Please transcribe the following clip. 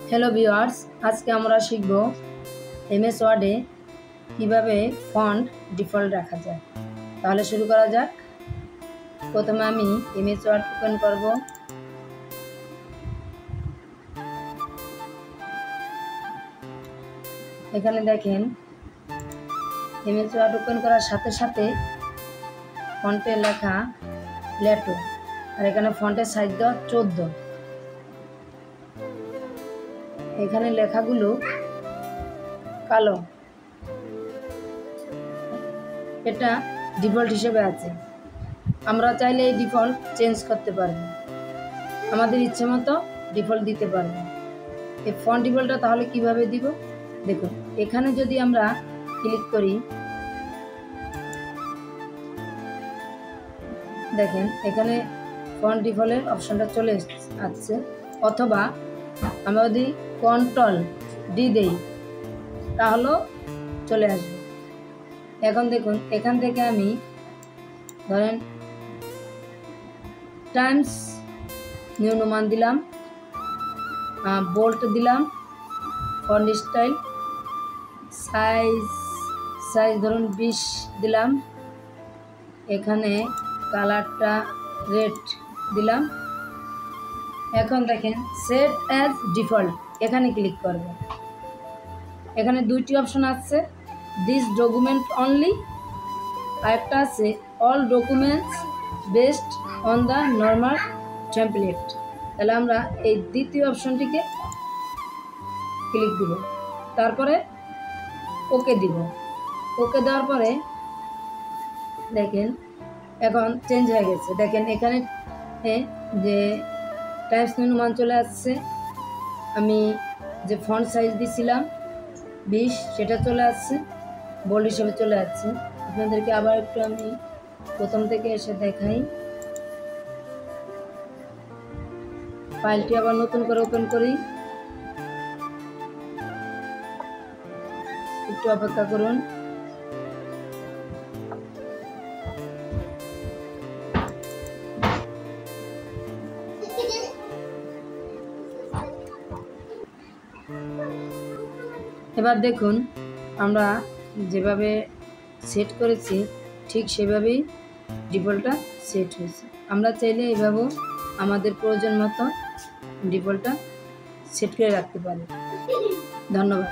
Hello viewers, আজকে আমরা শিখব এমএস ওয়ার্ডে কিভাবে ফন্ট ডিফল্ট রাখা যায়। তাহলে শুরু করা যাক। প্রথমে আমি এমএস ওয়ার্ড ওপেন করব। এখানে দেখেন এমএস ওয়ার্ড ওপেন করার সাথে সাথে ফন্টে লেখা লেটো, আর এখানে ফন্টের সাইজ দেওয়া 14। এখানে লেখাগুলো কালো, এটা ডিফল্ট হিসেবে আছে। আমরা চাইলে এই ডিফল্ট চেঞ্জ করতে পারব, আমাদের ইচ্ছে মতো ডিফল্ট দিতে পারব। এই ফন্ট ডিফল্টটা তাহলে কিভাবে দিব দেখুন। এখানে যদি আমরা ক্লিক করি, দেখেন এখানে ফন্ট ডিফল্টের অপশনটা চলে আসছে। অথবা আমরা যদি কন্ট্রোল ডি দেই তাহলেও চলে আসবে। এখন দেখুন এখান থেকে আমি ধরেন টাইমস নিউ রোমান দিলাম, বোল্ট দিলাম, ফন্ট স্টাইল সাইজ ধরুন 20 দিলাম, এখানে কালারটা রেড দিলাম। এখন দেখেন সেট অ্যাজ ডিফল্ট, এখানে ক্লিক করব। এখানে দুইটি অপশন আছে, দিস ডকুমেন্ট অনলি, আর একটা আছে all documents based on the normal template. তাহলে আমরা এই দ্বিতীয় অপশনটিকে ক্লিক দিব, তারপরে ওকে দিব। ওকে দেওয়ার পরে দেখেন এখন চেঞ্জ হয়ে গেছে। দেখেন এখানে যে টাইমস নিউ মান চলে আসছে, আমি যে ফন্ট সাইজ দিছিলাম 20 সেটা চলে আসছে, বোল্ড হিসেবে চলে আসছে। আপনাদেরকে আবার একটু আমি প্রথম থেকে এসে দেখাই। ফাইলটি আবার নতুন করে ওপেন করি, একটু অপেক্ষা করুন। এবার দেখুন আমরা যেভাবে সেট করেছি ঠিক সেভাবেই ডিফল্টটা সেট হয়েছে। আমরা চাইলে এভাবেও আমাদের প্রয়োজন মতো ডিফল্টটা সেট করে রাখতে পারি। ধন্যবাদ।